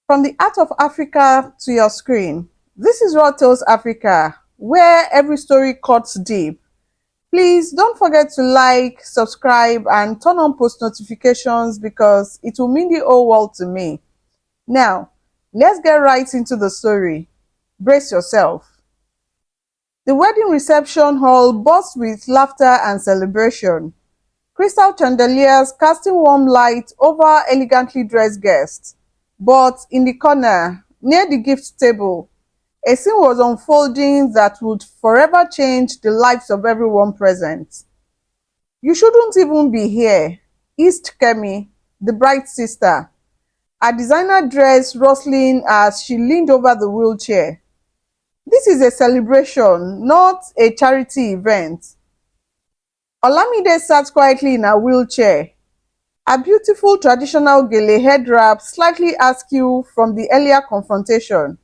From the Art of Africa to your screen, this is Raw Tales Africa, where every story cuts deep. Please don't forget to like, subscribe, and turn on post notifications because it will mean the whole world to me. Now, let's get right into the story. Brace yourself. The wedding reception hall buzzed with laughter and celebration. Crystal chandeliers casting warm light over elegantly dressed guests. But in the corner, near the gift table, a scene was unfolding that would forever change the lives of everyone present. "You shouldn't even be here," hissed Kemi, the bride's sister, her designer dress rustling as she leaned over the wheelchair. "This is a celebration, not a charity event." Olamide sat quietly in her wheelchair, her beautiful traditional gele head wrap slightly askew from the earlier confrontation.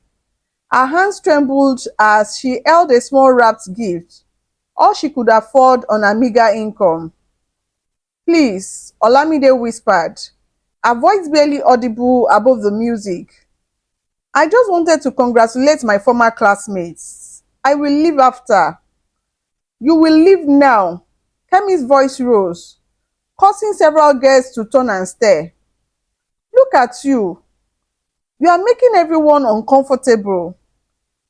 Her hands trembled as she held a small wrapped gift, all she could afford on her meager income. "Please," Olamide whispered, her voice barely audible above the music. "I just wanted to congratulate my former classmates. I will leave after." "You will leave now." Kemi's voice rose, causing several guests to turn and stare. "Look at you. You are making everyone uncomfortable.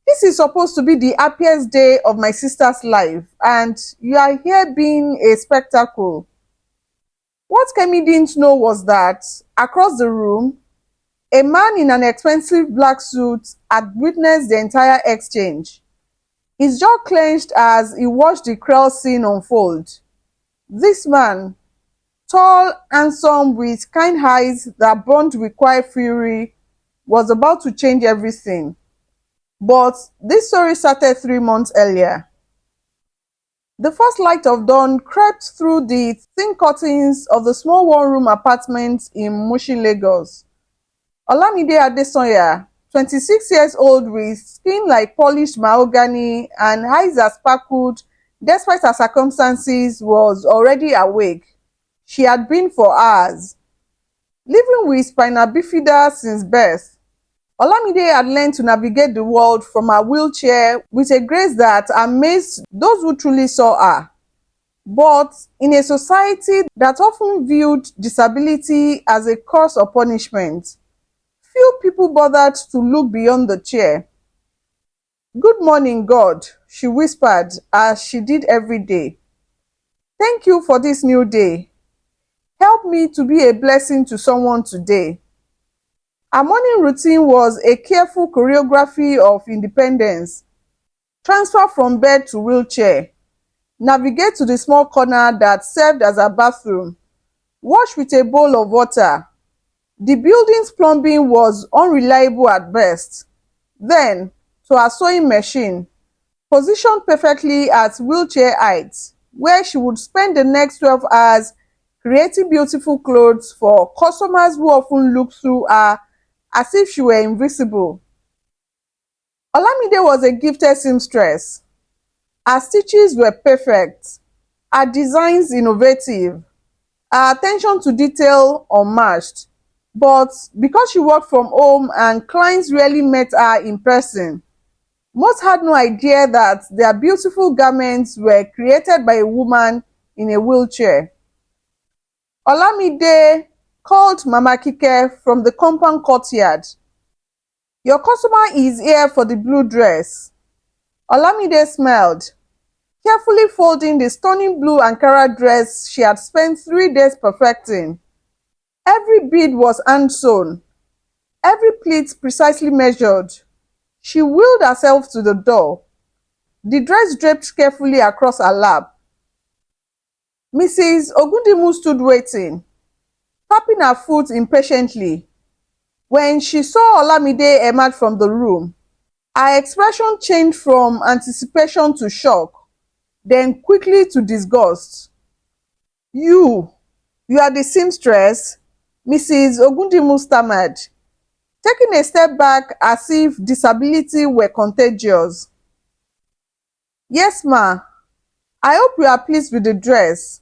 This is supposed to be the happiest day of my sister's life, and you are here being a spectacle." What Kemi didn't know was that, across the room, a man in an expensive black suit had witnessed the entire exchange. His jaw clenched as he watched the cruel scene unfold. This man, tall, handsome, with kind eyes that burned with quiet fury, was about to change everything. But this story started 3 months earlier. The first light of dawn crept through the thin curtains of the small one-room apartment in Mushin, Lagos. Olamide Adesanya, 26 years old with skin like polished mahogany and eyes that sparkled despite her circumstances, was already awake. She had been for hours. Living with spina bifida since birth, Olamide had learned to navigate the world from her wheelchair with a grace that amazed those who truly saw her. But in a society that often viewed disability as a curse or punishment, few people bothered to look beyond the chair. "Good morning, God," she whispered as she did every day. "Thank you for this new day. Help me to be a blessing to someone today." Her morning routine was a careful choreography of independence. Transfer from bed to wheelchair, navigate to the small corner that served as her bathroom, wash with a bowl of water. The building's plumbing was unreliable at best. Then, to her sewing machine, positioned perfectly at wheelchair height, where she would spend the next 12 hours creating beautiful clothes for customers who often looked through her as if she were invisible. Olamide was a gifted seamstress. Her stitches were perfect, her designs innovative, her attention to detail unmatched. But because she worked from home and clients rarely met her in person, most had no idea that their beautiful garments were created by a woman in a wheelchair. Olamide called Mama Kike from the compound courtyard. "Your customer is here for the blue dress." Olamide smiled, carefully folding the stunning blue Ankara dress she had spent 3 days perfecting. Every bead was hand-sewn, every pleat precisely measured. She wheeled herself to the door, the dress draped carefully across her lap. Mrs. Ogundimu stood waiting, tapping her foot impatiently. When she saw Olamide emerge from the room, her expression changed from anticipation to shock, then quickly to disgust. You are the seamstress?" Mrs. Ogundimu stammered, taking a step back as if disability were contagious. "Yes, ma. I hope you are pleased with the dress.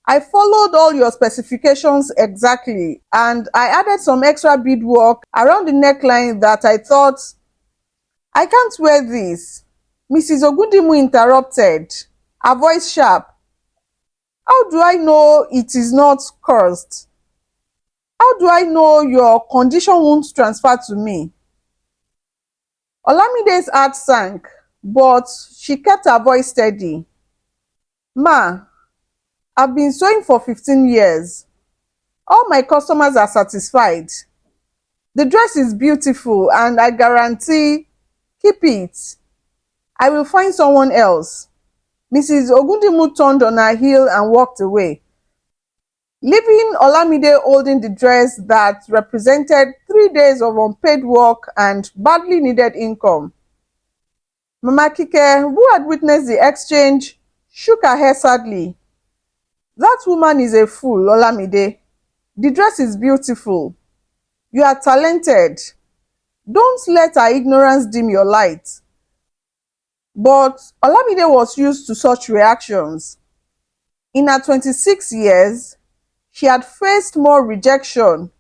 I followed all your specifications exactly, and I added some extra beadwork around the neckline that I thought, I can't wear this. Mrs. Ogundimu interrupted, her voice sharp. How do I know it is not cursed? How do I know your condition won't transfer to me? Olamide's heart sank, but she kept her voice steady. Ma, I've been sewing for 15 years. All my customers are satisfied. The dress is beautiful and I guarantee, keep it. I will find someone else. Mrs. Ogundimu turned on her heel and walked away, leaving Olamide holding the dress that represented 3 days of unpaid work and badly needed income. Mama Kike, who had witnessed the exchange, shook her head sadly. That woman is a fool, Olamide. The dress is beautiful. You are talented. Don't let her ignorance dim your light. But Olamide was used to such reactions. In her 26 years, she had faced more rejection,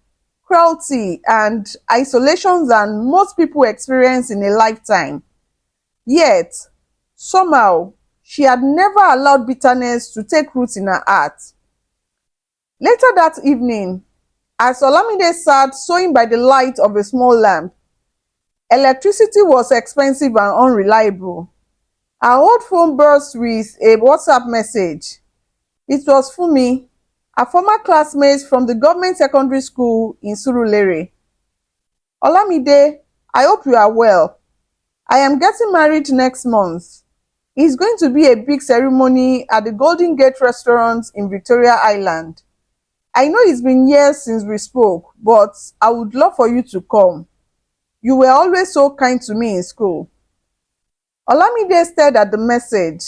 cruelty, and isolation than most people experience in a lifetime. Yet, somehow, she had never allowed bitterness to take root in her heart. Later that evening, as Olamide sat sewing by the light of a small lamp, electricity was expensive and unreliable. Her old phone burst with a WhatsApp message. It was Fumi, a former classmate from the government secondary school in Surulere. Olamide, I hope you are well. I am getting married next month. It's going to be a big ceremony at the Golden Gate restaurant in Victoria Island. I know it's been years since we spoke, but I would love for you to come. You were always so kind to me in school. Olamide stared at the message,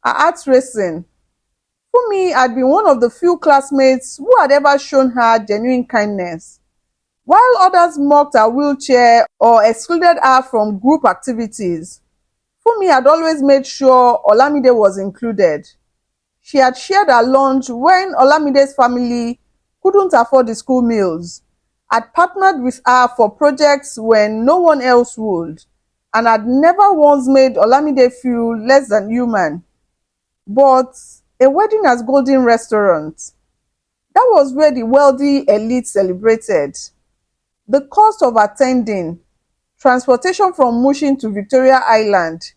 her heart racing. Fumi had been one of the few classmates who had ever shown her genuine kindness. While others mocked her wheelchair or excluded her from group activities, Fumi had always made sure Olamide was included. She had shared her lunch when Olamide's family couldn't afford the school meals, had partnered with her for projects when no one else would, and had never once made Olamide feel less than human. But a wedding at Golden Restaurant, that was where the wealthy elite celebrated. The cost of attending, transportation from Mushin to Victoria Island,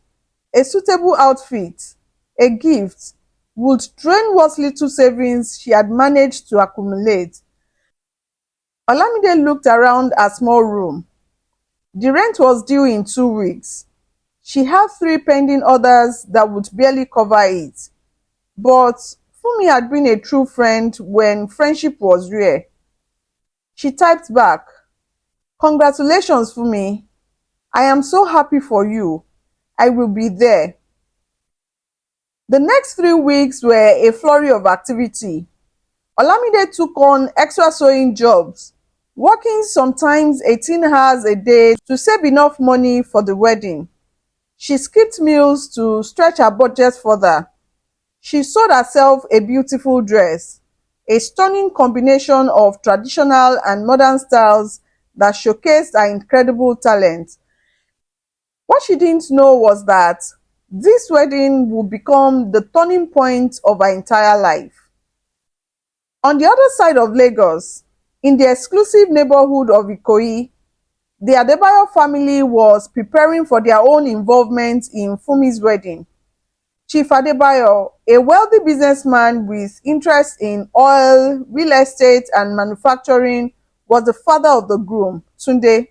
a suitable outfit, a gift, would drain what little savings she had managed to accumulate. Olamide looked around her small room. The rent was due in 2 weeks. She had 3 pending orders that would barely cover it. But Fumi had been a true friend when friendship was rare. She typed back, Congratulations, Fumi. I am so happy for you. I will be there. The next 3 weeks were a flurry of activity. Olamide took on extra sewing jobs, working sometimes 18 hours a day to save enough money for the wedding. She skipped meals to stretch her budget further. She sewed herself a beautiful dress, a stunning combination of traditional and modern styles that showcased her incredible talent. What she didn't know was that this wedding would become the turning point of her entire life. On the other side of Lagos, in the exclusive neighborhood of Ikoyi, the Adebayo family was preparing for their own involvement in Fumi's wedding. Chief Adebayo, a wealthy businessman with interests in oil, real estate, and manufacturing, was the father of the groom, Tunde.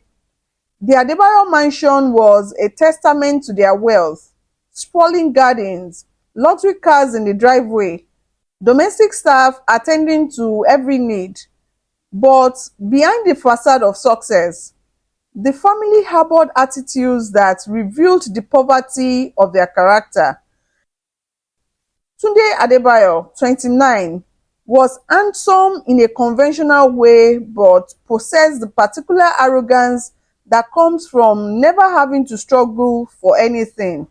The Adebayo mansion was a testament to their wealth: sprawling gardens, luxury cars in the driveway, domestic staff attending to every need. But behind the facade of success, the family harbored attitudes that revealed the poverty of their character. Tunde Adebayo, 29, was handsome in a conventional way but possessed the particular arrogance that comes from never having to struggle for anything.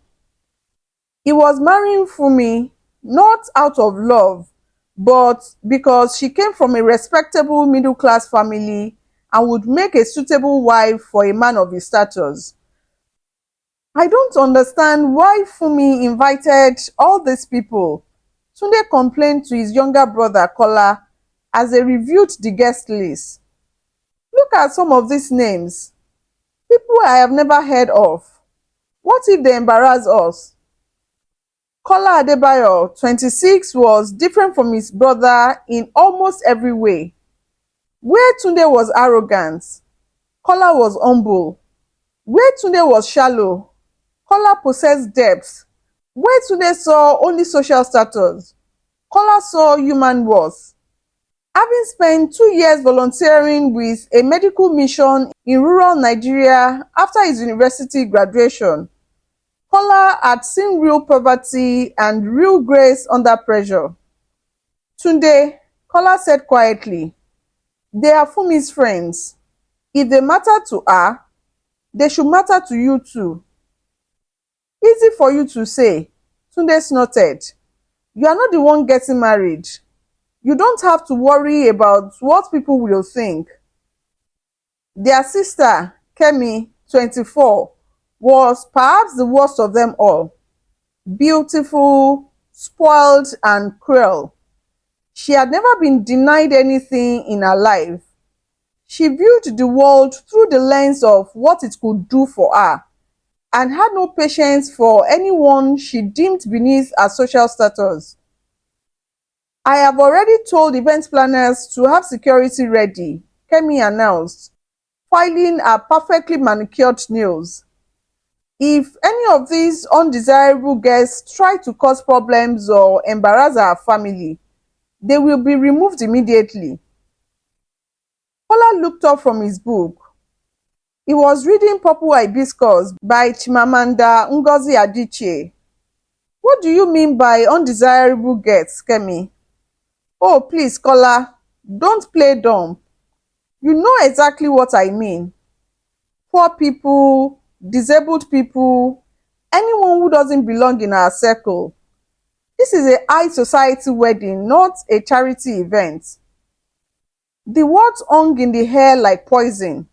He was marrying Fumi not out of love, but because she came from a respectable middle class family and would make a suitable wife for a man of his status. I don't understand why Fumi invited all these people. Tunde complained to his younger brother Kola as they reviewed the guest list. Look at some of these names. People I have never heard of. What if they embarrass us? Kola Adebayo, 26, was different from his brother in almost every way. Where Tunde was arrogant, Kola was humble. Where Tunde was shallow, Kola possessed depth. Where Tunde saw only social status, Kola saw human worth. Having spent 2 years volunteering with a medical mission in rural Nigeria after his university graduation, Kola had seen real poverty and real grace under pressure. Tunde, Kola said quietly, they are Fumi's friends. If they matter to her, they should matter to you too. Easy for you to say, Tunde snorted. You are not the one getting married. You don't have to worry about what people will think. Their sister, Kemi, 24, was perhaps the worst of them all. Beautiful, spoiled, and cruel. She had never been denied anything in her life. She viewed the world through the lens of what it could do for her and had no patience for anyone she deemed beneath her social status. I have already told event planners to have security ready, Kemi announced, filing her perfectly manicured nails. If any of these undesirable guests try to cause problems or embarrass our family, they will be removed immediately. Kola looked up from his book. He was reading Purple Hibiscus by Chimamanda Ngozi Adichie. What do you mean by undesirable guests, Kemi? Oh, please, Kola, don't play dumb. You know exactly what I mean. Poor people, disabled people, anyone who doesn't belong in our circle. This is a high society wedding, not a charity event. The words hung in the air like poison.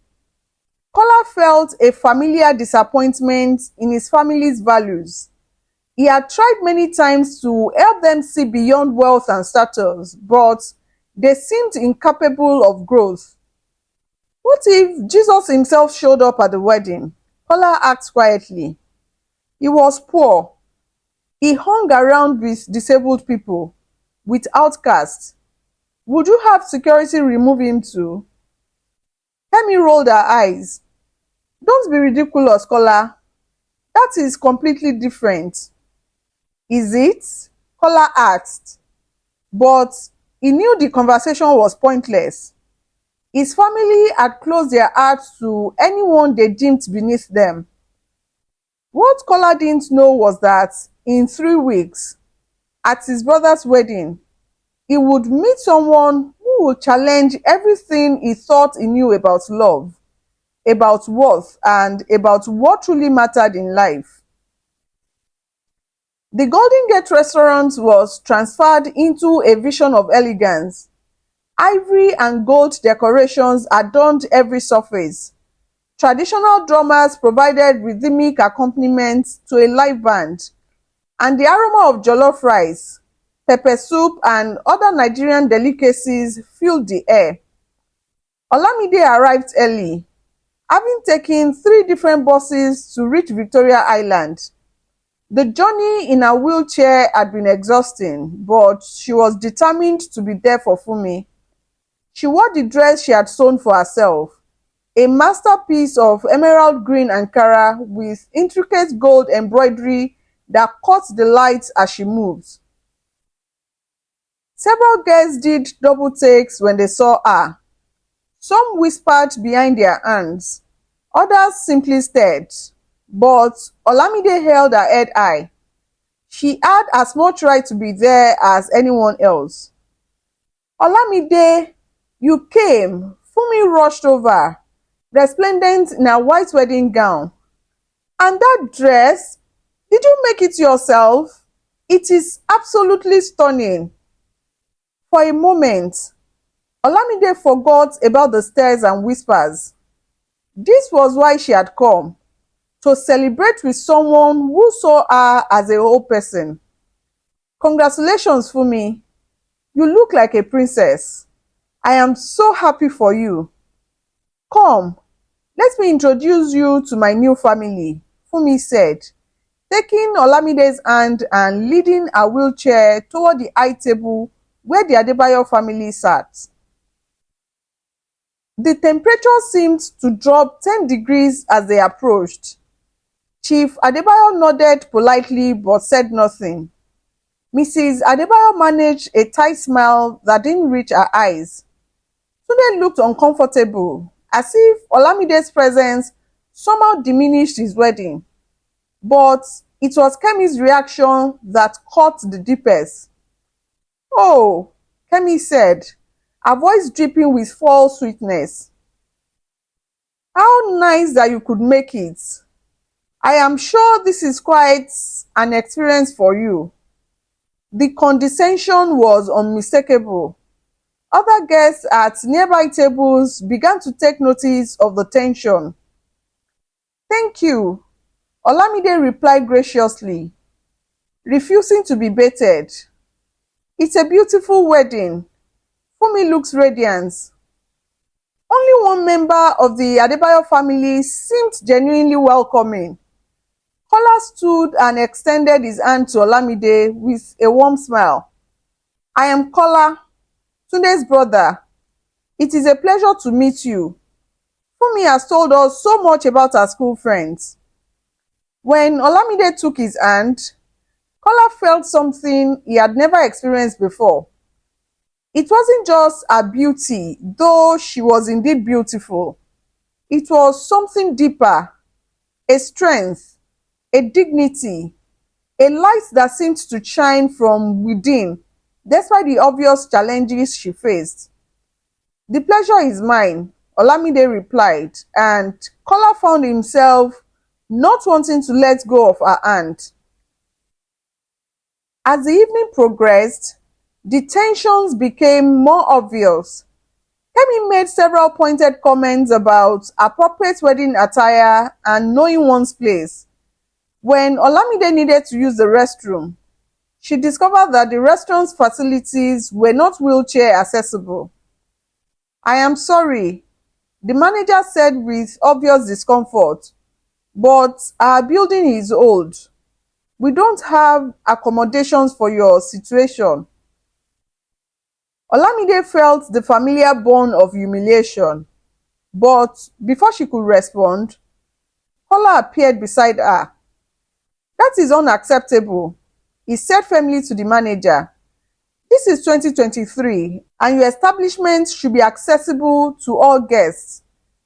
Kola felt a familiar disappointment in his family's values. He had tried many times to help them see beyond wealth and status, but they seemed incapable of growth. What if Jesus himself showed up at the wedding? Kola asked quietly. He was poor. He hung around with disabled people, with outcasts. Would you have security remove him too? Kemi rolled her eyes. Don't be ridiculous, Kola. That is completely different. Is it? Kola asked. But he knew the conversation was pointless. His family had closed their hearts to anyone they deemed beneath them. What Kola didn't know was that in 3 weeks, at his brother's wedding, he would meet someone who would challenge everything he thought he knew about love, about worth, and about what truly mattered in life. The Golden Gate restaurant was transferred into a vision of elegance. Ivory and gold decorations adorned every surface. Traditional drummers provided rhythmic accompaniment to a live band, and the aroma of jollof rice, pepper soup, and other Nigerian delicacies filled the air. Olamide arrived early, having taken 3 different buses to reach Victoria Island. The journey in her wheelchair had been exhausting, but she was determined to be there for Fumi. She wore the dress she had sewn for herself, a masterpiece of emerald green Ankara with intricate gold embroidery that caught the light as she moved. Several guests did double takes when they saw her. Some whispered behind their hands, others simply stared, but Olamide held her head high. She had as much right to be there as anyone else. Olamide, you came. Fumi rushed over, resplendent in her white wedding gown. And that dress, did you make it yourself? It is absolutely stunning. For a moment, Olamide forgot about the stares and whispers. This was why she had come, to celebrate with someone who saw her as a whole person. Congratulations, Fumi. You look like a princess. I am so happy for you. Come, let me introduce you to my new family, Fumi said, taking Olamide's hand and leading a wheelchair toward the high table where the Adebayo family sat. The temperature seemed to drop 10 degrees as they approached. Chief Adebayo nodded politely but said nothing. Mrs. Adebayo managed a tight smile that didn't reach her eyes. Tunde looked uncomfortable, as if Olamide's presence somehow diminished his wedding. But it was Kemi's reaction that cut the deepest. "Oh," Kemi said, her voice dripping with false sweetness. "How nice that you could make it. I am sure this is quite an experience for you." The condescension was unmistakable. Other guests at nearby tables began to take notice of the tension. "Thank you," Olamide replied graciously, refusing to be baited. "It's a beautiful wedding." Fumi looks radiant. Only one member of the Adebayo family seemed genuinely welcoming. Kola stood and extended his hand to Olamide with a warm smile. "I am Kola, Tunde's brother. It is a pleasure to meet you. Fumi has told us so much about her school friends." When Olamide took his hand, Kola felt something he had never experienced before. It wasn't just her beauty, though she was indeed beautiful. It was something deeper, a strength, a dignity, a light that seemed to shine from within, despite the obvious challenges she faced. "The pleasure is mine," Olamide replied, and Kola found himself not wanting to let go of her hand. As the evening progressed, the tensions became more obvious. Kemi made several pointed comments about appropriate wedding attire and knowing one's place. When Olamide needed to use the restroom, she discovered that the restaurant's facilities were not wheelchair accessible. "I am sorry," the manager said with obvious discomfort, "but our building is old. We don't have accommodations for your situation." Olamide felt the familiar bond of humiliation, but before she could respond, Kola appeared beside her. "That is unacceptable," he said firmly to the manager. "This is 2023 and your establishment should be accessible to all guests.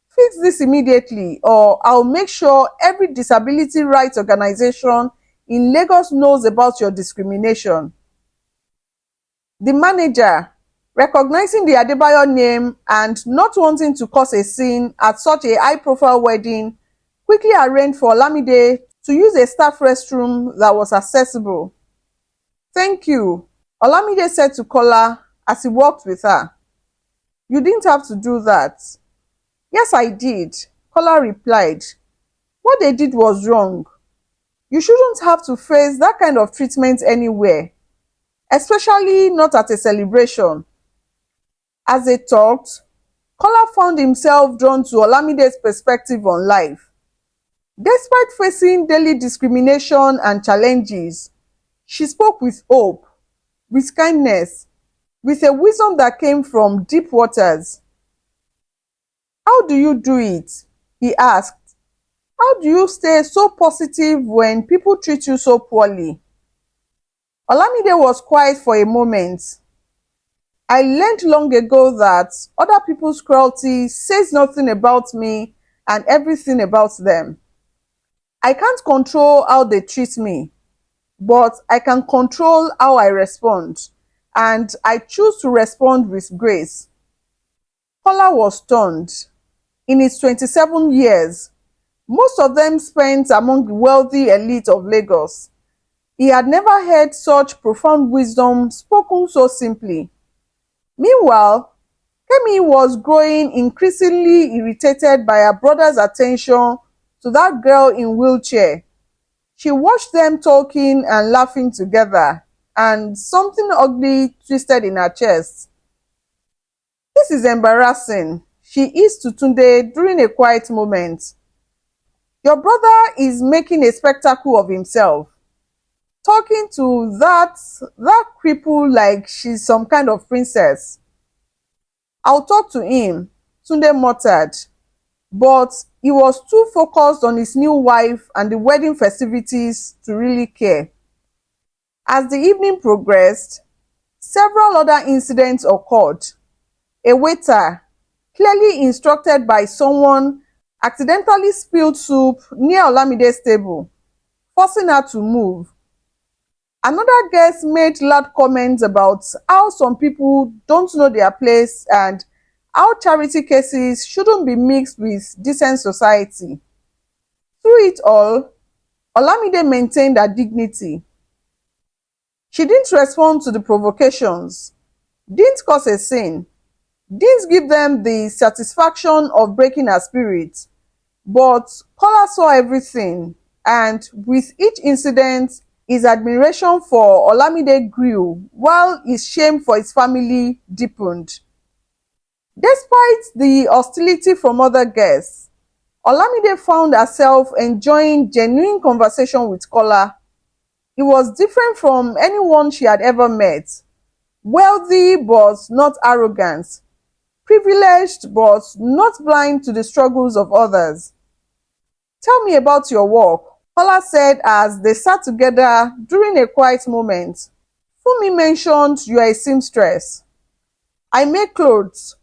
Fix this immediately or I'll make sure every disability rights organization in Lagos knows about your discrimination." The manager, recognizing the Adebayo name and not wanting to cause a scene at such a high-profile wedding, quickly arranged for Olamide to use a staff restroom that was accessible. "Thank you," Olamide said to Kola as he walked with her. "You didn't have to do that." "Yes, I did," Kola replied. "What they did was wrong. You shouldn't have to face that kind of treatment anywhere, especially not at a celebration." As they talked, Kola found himself drawn to Olamide's perspective on life. Despite facing daily discrimination and challenges, she spoke with hope, with kindness, with a wisdom that came from deep waters. "How do you do it?" he asked. "How do you stay so positive when people treat you so poorly?" Olamide was quiet for a moment. "I learned long ago that other people's cruelty says nothing about me and everything about them. I can't control how they treat me, but I can control how I respond, and I choose to respond with grace." Kola was stunned. In his 27 years, most of them spent among the wealthy elite of Lagos, he had never heard such profound wisdom spoken so simply. Meanwhile, Kemi was growing increasingly irritated by her brother's attention to that girl in wheelchair. She watched them talking and laughing together, and something ugly twisted in her chest. This is embarrassing, she hissed to Tunde during a quiet moment. Your brother is making a spectacle of himself, talking to that cripple like she's some kind of princess. I'll talk to him, Tunde muttered, but he was too focused on his new wife and the wedding festivities to really care. As the evening progressed, several other incidents occurred. A waiter, clearly instructed by someone, accidentally spilled soup near Olamide's table, forcing her to move. Another guest made loud comments about how some people don't know their place and how charity cases shouldn't be mixed with decent society. Through it all, Olamide maintained her dignity. She didn't respond to the provocations, didn't cause a scene, didn't give them the satisfaction of breaking her spirit. But Kola saw everything, and with each incident, his admiration for Olamide grew while his shame for his family deepened. Despite the hostility from other guests, Olamide found herself enjoying genuine conversation with Kola. He was different from anyone she had ever met, wealthy but not arrogant, privileged but not blind to the struggles of others. Tell me about your work, Kola said as they sat together during a quiet moment. Fumi mentioned you are a seamstress. I make clothes,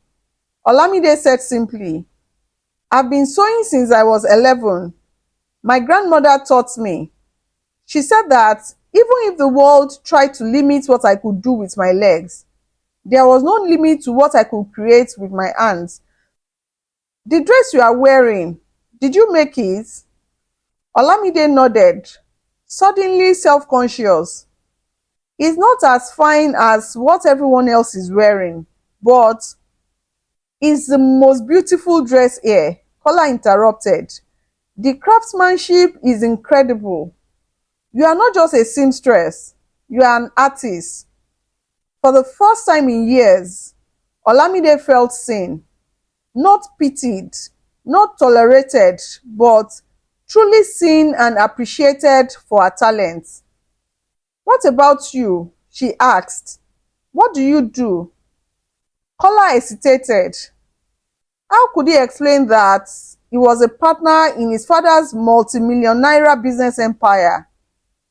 Olamide said simply. I've been sewing since I was 11. My grandmother taught me. She said that even if the world tried to limit what I could do with my legs, there was no limit to what I could create with my hands. The dress you are wearing, did you make it? Olamide nodded, suddenly self-conscious. It's not as fine as what everyone else is wearing, but it's the most beautiful dress here, Kola interrupted. The craftsmanship is incredible. You are not just a seamstress, you are an artist. For the first time in years, Olamide felt seen, not pitied, not tolerated, but truly seen and appreciated for her talents. What about you? She asked. What do you do? Kola hesitated. How could he explain that he was a partner in his father's multi-million naira business empire,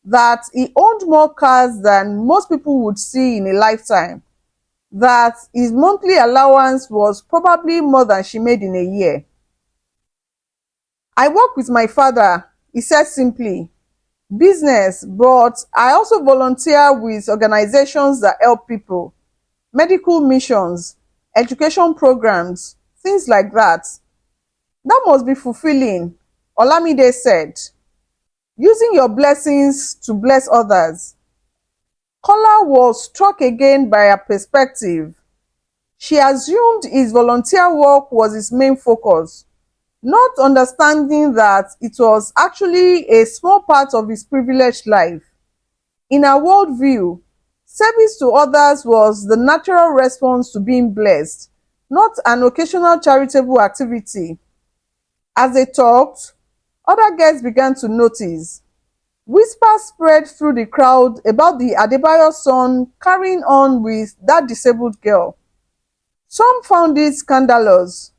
that he owned more cars than most people would see in a lifetime, that his monthly allowance was probably more than she made in a year? I work with my father, he said simply. Business, but I also volunteer with organizations that help people, medical missions, education programs, things like that. That must be fulfilling, Olamide said. Using your blessings to bless others. Kola was struck again by her perspective. She assumed his volunteer work was his main focus, not understanding that it was actually a small part of his privileged life. In her worldview, service to others was the natural response to being blessed, not an occasional charitable activity. As they talked, other guests began to notice. Whispers spread through the crowd about the Adebayo son carrying on with that disabled girl. Some found it scandalous,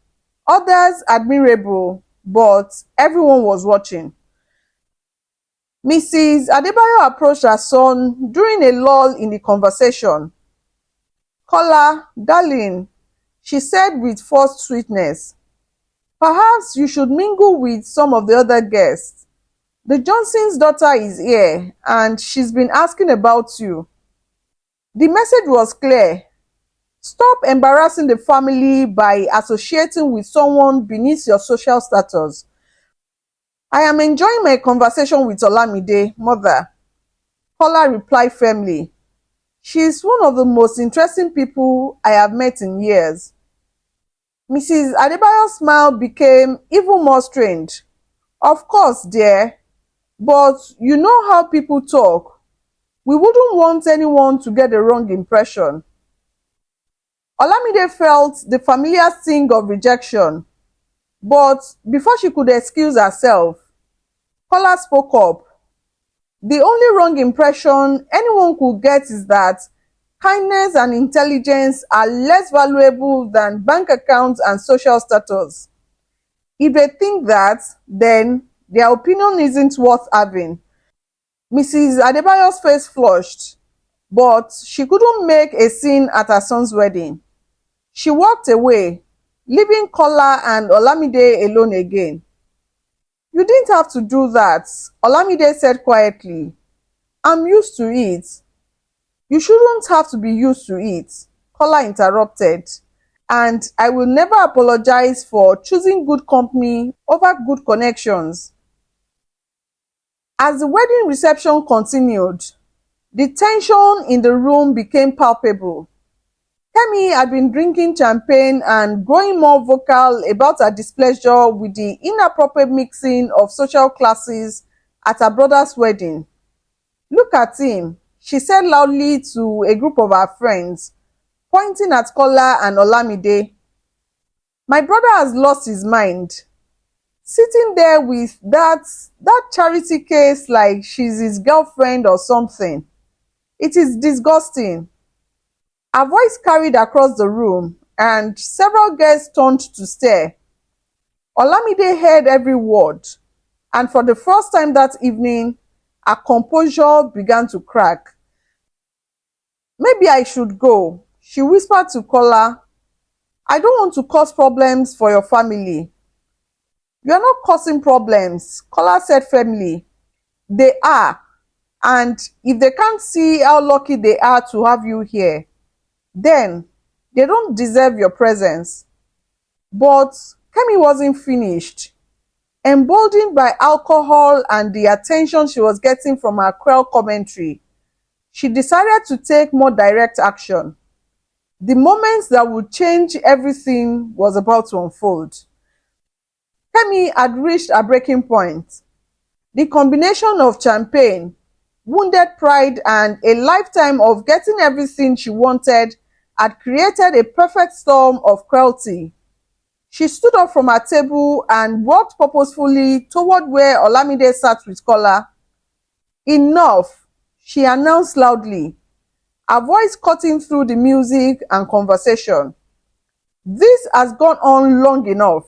others admirable, but everyone was watching. Mrs. Adebayo approached her son during a lull in the conversation. Kola, darling, she said with forced sweetness, perhaps you should mingle with some of the other guests. The Johnson's daughter is here and she's been asking about you. The message was clear. Stop embarrassing the family by associating with someone beneath your social status. I am enjoying my conversation with Olamide, mother, Kola replied firmly. She's one of the most interesting people I have met in years. Mrs. Adebayo's smile became even more strange. Of course, dear, but you know how people talk. We wouldn't want anyone to get the wrong impression. Olamide felt the familiar sting of rejection, but before she could excuse herself, Kola spoke up. The only wrong impression anyone could get is that kindness and intelligence are less valuable than bank accounts and social status. If they think that, then their opinion isn't worth having. Mrs. Adebayo's face flushed, but she couldn't make a scene at her son's wedding. She walked away, leaving Kola and Olamide alone again. You didn't have to do that, Olamide said quietly. I'm used to it. You shouldn't have to be used to it, Kola interrupted. And I will never apologize for choosing good company over good connections. As the wedding reception continued, the tension in the room became palpable. Kemi had been drinking champagne and growing more vocal about her displeasure with the inappropriate mixing of social classes at her brother's wedding. Look at him, she said loudly to a group of her friends, pointing at Kola and Olamide. My brother has lost his mind. Sitting there with that charity case like she's his girlfriend or something. It is disgusting. Her voice carried across the room, and several guests turned to stare. Olamide heard every word, and for the first time that evening, her composure began to crack. Maybe I should go, she whispered to Kola. I don't want to cause problems for your family. You are not causing problems, Kola said firmly. They are, and if they can't see how lucky they are to have you here, then they don't deserve your presence. But Kemi wasn't finished. Emboldened by alcohol and the attention she was getting from her cruel commentary, she decided to take more direct action. The moment that would change everything was about to unfold. Kemi had reached a breaking point. The combination of champagne, wounded pride, and a lifetime of getting everything she wanted had created a perfect storm of cruelty. She stood up from her table and walked purposefully toward where Olamide sat with Kola. Enough, she announced loudly, her voice cutting through the music and conversation. This has gone on long enough.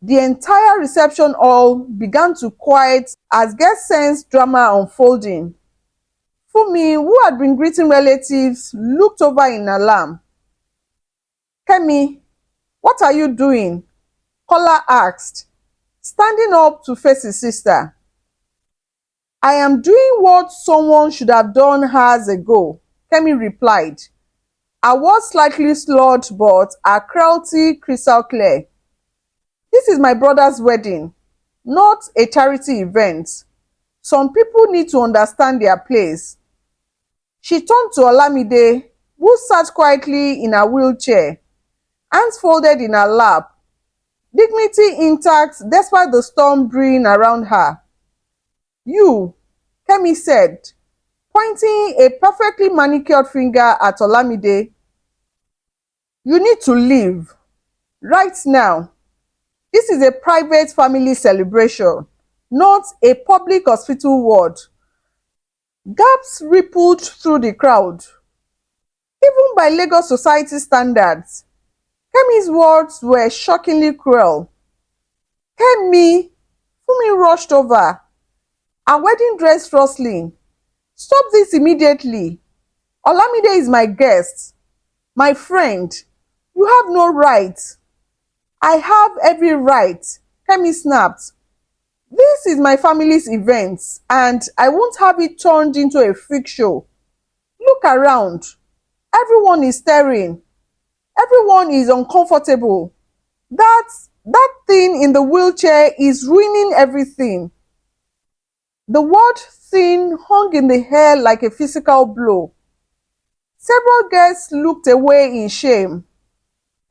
The entire reception hall began to quiet as guests sensed drama unfolding. Fumi, who had been greeting relatives, looked over in alarm. Kemi, what are you doing? Kola asked, standing up to face his sister. I am doing what someone should have done hours ago, Kemi replied. Her words slightly slurred, but her cruelty crystal clear. This is my brother's wedding, not a charity event. Some people need to understand their place. She turned to Olamide, who sat quietly in her wheelchair, hands folded in her lap, dignity intact despite the storm brewing around her. You, Kemi said, pointing a perfectly manicured finger at Olamide. You need to leave. Right now. This is a private family celebration, not a public hospital ward. Gasps rippled through the crowd. Even by Lagos society standards, Kemi's words were shockingly cruel. Kemi, Fumi rushed over, her wedding dress rustling. Stop this immediately. Olamide is my guest, my friend. You have no right. I have every right, Kemi snapped. This is my family's event, and I won't have it turned into a freak show. Look around. Everyone is staring. Everyone is uncomfortable. That thing in the wheelchair is ruining everything. The word thing hung in the air like a physical blow. Several guests looked away in shame.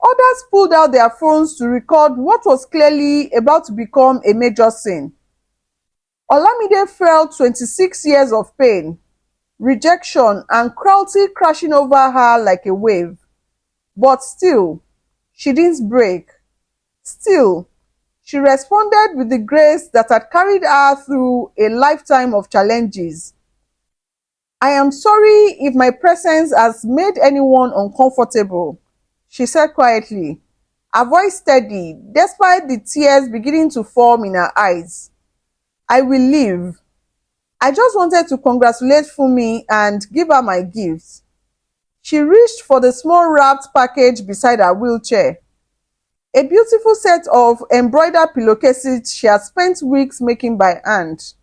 Others pulled out their phones to record what was clearly about to become a major scene. Olamide felt 26 years of pain, rejection, and cruelty crashing over her like a wave. But still, she didn't break. Still, she responded with the grace that had carried her through a lifetime of challenges. I am sorry if my presence has made anyone uncomfortable, she said quietly, her voice steady despite the tears beginning to form in her eyes. I will leave. I just wanted to congratulate Fumi and give her my gift. She reached for the small wrapped package beside her wheelchair. A beautiful set of embroidered pillowcases she had spent weeks making by hand.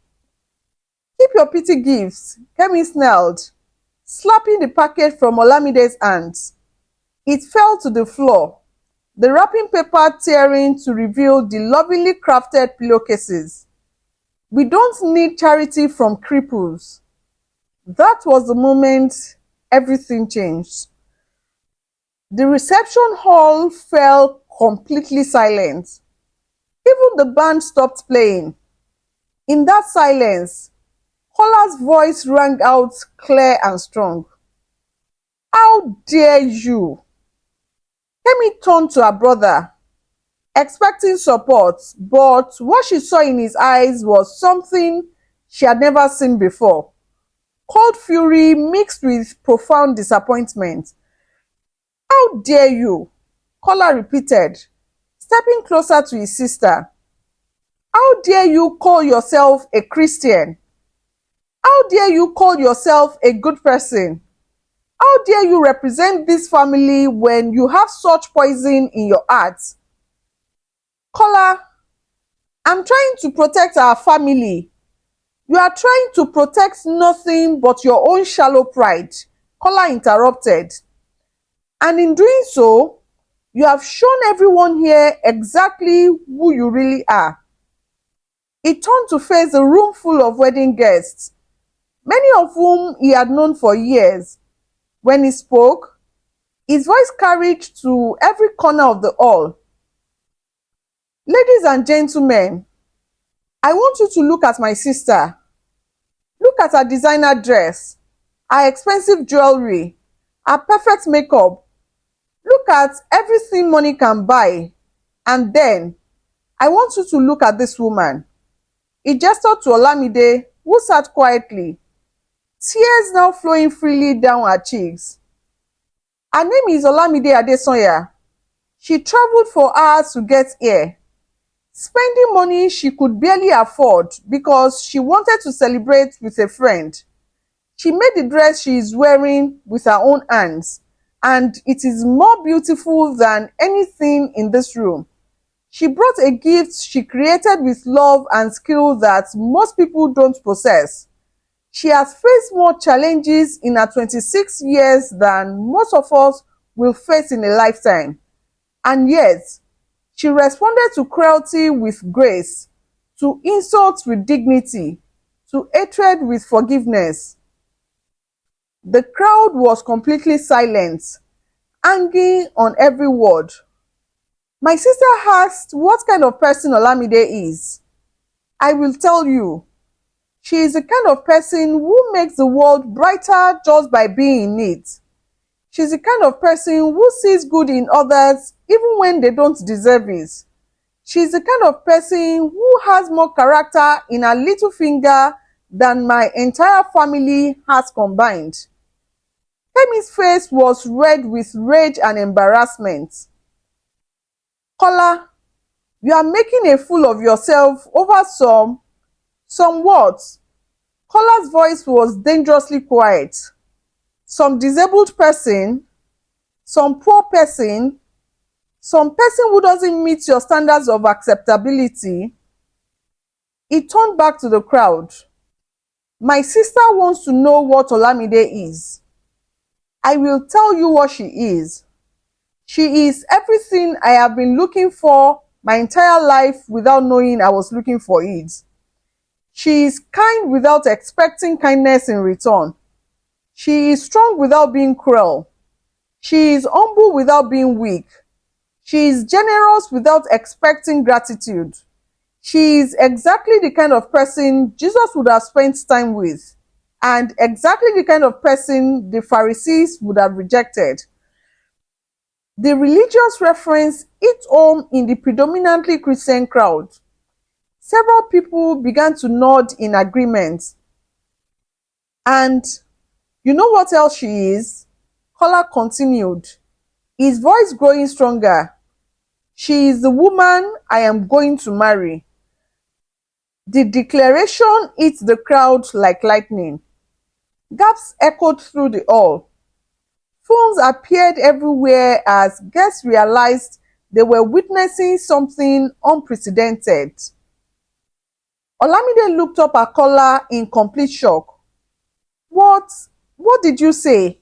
Keep your pretty gifts, Kemi snarled, slapping the package from Olamide's hands. It fell to the floor, the wrapping paper tearing to reveal the lovingly crafted pillowcases. We don't need charity from cripples. That was the moment everything changed. The reception hall fell completely silent. Even the band stopped playing. In that silence, Kola's voice rang out clear and strong. How dare you? Kemi turned to her brother, expecting support, but what she saw in his eyes was something she had never seen before. Cold fury mixed with profound disappointment. How dare you? Kola repeated, stepping closer to his sister. How dare you call yourself a Christian? How dare you call yourself a good person? How dare you represent this family when you have such poison in your heart? Kola, I'm trying to protect our family. You are trying to protect nothing but your own shallow pride, Kola interrupted. And in doing so, you have shown everyone here exactly who you really are. He turned to face a room full of wedding guests, many of whom he had known for years. When he spoke, his voice carried to every corner of the hall. Ladies and gentlemen, I want you to look at my sister. Look at her designer dress, her expensive jewelry, her perfect makeup. Look at everything money can buy. And then, I want you to look at this woman. He gestured to Olamide, who sat quietly, tears now flowing freely down her cheeks. Her name is Olamide Adesanya. She traveled for hours to get here, spending money she could barely afford because she wanted to celebrate with a friend. She made the dress she is wearing with her own hands, and it is more beautiful than anything in this room. She brought a gift she created with love and skill that most people don't possess. She has faced more challenges in her 26 years than most of us will face in a lifetime. And yet, she responded to cruelty with grace, to insults with dignity, to hatred with forgiveness. The crowd was completely silent, hanging on every word. My sister asked what kind of person Olamide is. I will tell you. She is the kind of person who makes the world brighter just by being in it. She's the kind of person who sees good in others even when they don't deserve it. She's the kind of person who has more character in her little finger than my entire family has combined. Kemi's face was red with rage and embarrassment. Kola, you are making a fool of yourself over some words. Kola's voice was dangerously quiet. Some disabled person, some poor person, some person who doesn't meet your standards of acceptability. He turned back to the crowd. My sister wants to know what Olamide is. I will tell you what she is. She is everything I have been looking for my entire life without knowing I was looking for it. She is kind without expecting kindness in return. She is strong without being cruel. She is humble without being weak. She is generous without expecting gratitude. She is exactly the kind of person Jesus would have spent time with, and exactly the kind of person the Pharisees would have rejected. The religious reference hit home in the predominantly Christian crowd. Several people began to nod in agreement. And you know what else she is? Kola continued, his voice growing stronger. She is the woman I am going to marry. The declaration hit the crowd like lightning. Gasps echoed through the hall. Phones appeared everywhere as guests realized they were witnessing something unprecedented. Olamide looked up at Kola in complete shock. What? What did you say?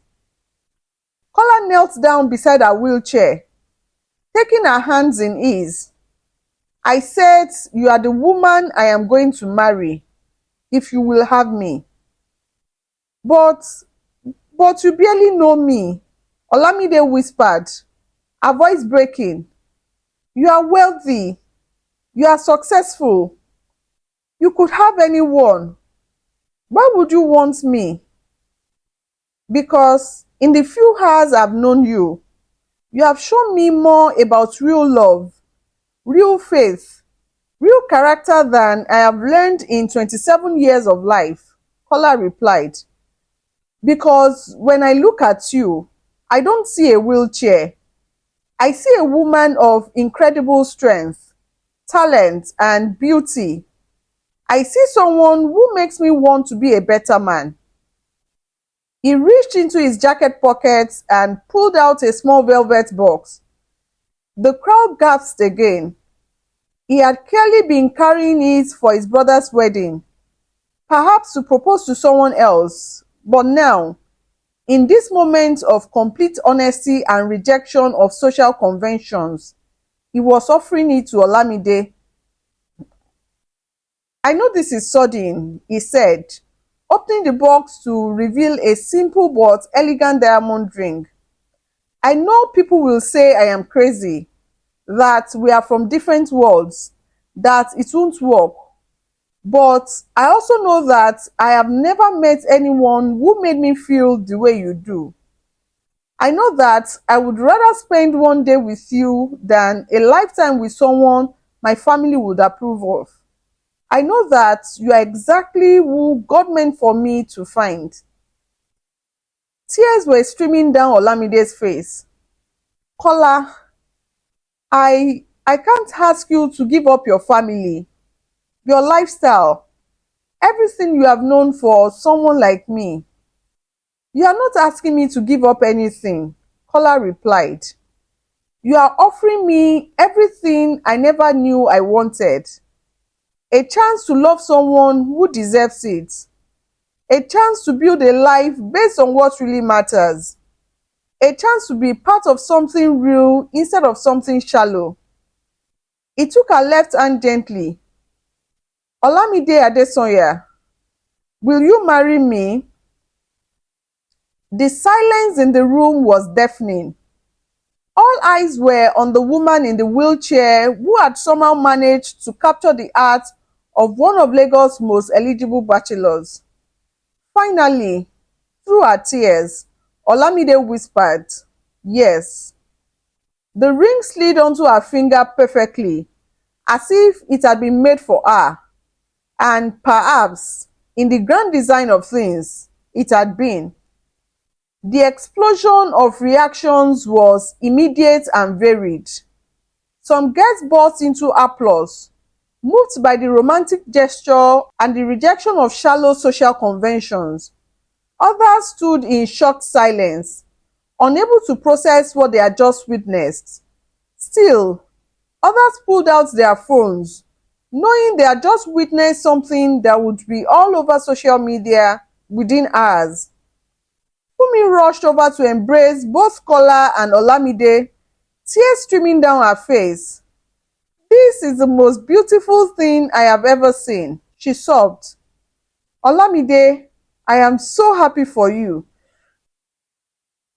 Kola knelt down beside her wheelchair, taking her hands in his. I said, you are the woman I am going to marry, if you will have me. But you barely know me, Olamide whispered, her voice breaking. You are wealthy. You are successful. You could have anyone. Why would you want me? Because in the few hours I've known you, you have shown me more about real love, real faith, real character than I have learned in 27 years of life, Kola replied. Because when I look at you, I don't see a wheelchair. I see a woman of incredible strength, talent, and beauty. I see someone who makes me want to be a better man. He reached into his jacket pockets and pulled out a small velvet box. The crowd gasped again. He had clearly been carrying it for his brother's wedding, perhaps to propose to someone else, but now, in this moment of complete honesty and rejection of social conventions, he was offering it to Olamide. I know this is sudden, he said, opening the box to reveal a simple but elegant diamond ring. I know people will say I am crazy, that we are from different worlds, that it won't work. But I also know that I have never met anyone who made me feel the way you do. I know that I would rather spend one day with you than a lifetime with someone my family would approve of. I know that you are exactly who God meant for me to find. Tears were streaming down Olamide's face. Kola, I can't ask you to give up your family, your lifestyle, everything you have known for someone like me. You are not asking me to give up anything, Kola replied. You are offering me everything I never knew I wanted. A chance to love someone who deserves it. A chance to build a life based on what really matters. A chance to be part of something real instead of something shallow. He took her left hand gently. Olamide Adesanya, will you marry me? The silence in the room was deafening. All eyes were on the woman in the wheelchair who had somehow managed to capture the heart of one of Lagos' most eligible bachelors. Finally, through her tears, Olamide whispered, yes. The ring slid onto her finger perfectly, as if it had been made for her. And perhaps, in the grand design of things, it had been. The explosion of reactions was immediate and varied. Some guests burst into applause, moved by the romantic gesture and the rejection of shallow social conventions. Others stood in shocked silence, unable to process what they had just witnessed. Still, others pulled out their phones, knowing they had just witnessed something that would be all over social media within hours. Fumi rushed over to embrace both Kola and Olamide, tears streaming down her face. This is the most beautiful thing I have ever seen, she sobbed. Olamide, I am so happy for you.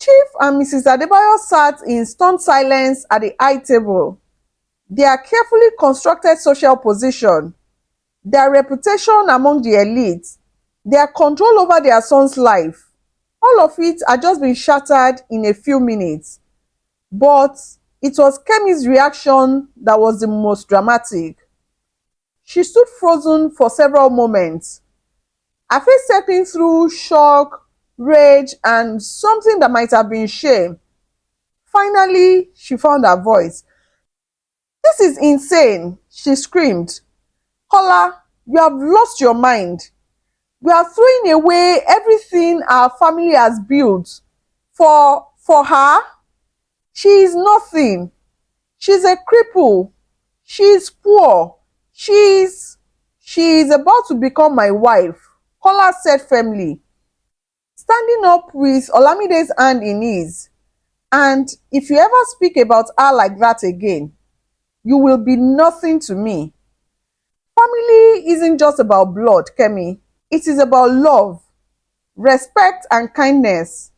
Chief and Mrs. Adebayo sat in stunned silence at the high table. Their carefully constructed social position, their reputation among the elite, their control over their son's life, all of it had just been shattered in a few minutes. But it was Kemi's reaction that was the most dramatic. She stood frozen for several moments, her face settling through shock, rage, and something that might have been shame. Finally, she found her voice. "This is insane," she screamed. "Kola, you have lost your mind. We are throwing away everything our family has built for her. She is nothing. She's a cripple. She is poor. She is about to become my wife," Kola said firmly, standing up with Olamide's hand in his. "And if you ever speak about her like that again, you will be nothing to me. Family isn't just about blood, Kemi. It is about love, respect, and kindness.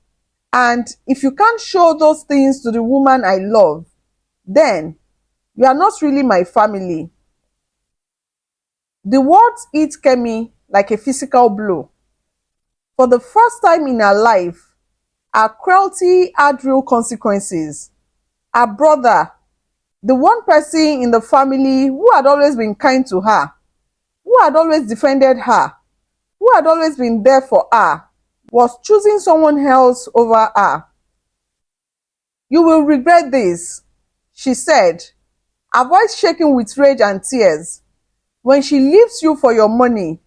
And if you can't show those things to the woman I love, then you are not really my family." The words hit Kemi like a physical blow. For the first time in her life, her cruelty had real consequences. Her brother, the one person in the family who had always been kind to her, who had always defended her, who had always been there for her, was choosing someone else over her. "You will regret this," she said, her voice shaking with rage and tears. "When she leaves you for your money,